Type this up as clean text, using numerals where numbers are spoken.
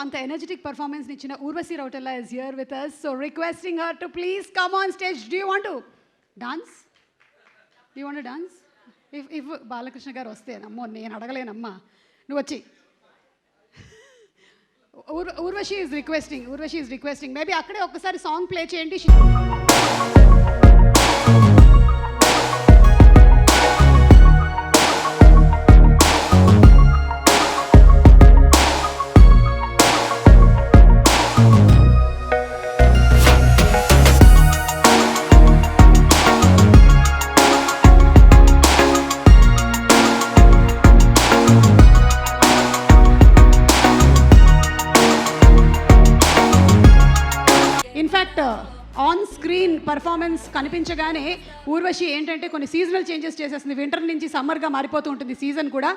అంత energetic performance ఇచ్చిన Urvashi Rautela is here with us. So requesting her to please come on stage. Do you want to dance? Do you want to dance? If Balakrishna గారు వస్తే అమ్మో నేను అడగలేనమ్మా, నువ్వు వచ్చి. Urvashi is requesting maybe అక్కడే ఒక్కసారి సాంగ్ ప్లే చేయండి. ఇన్ఫ్యాక్ట్ ఆన్ స్క్రీన్ పర్ఫార్మెన్స్ కనిపించగానే ఊర్వశి ఏంటంటే కొన్ని సీజనల్ చేంజెస్ చేసేస్తుంది. వింటర్ నుంచి సమ్మర్గా మారిపోతూ ఉంటుంది సీజన్ కూడా.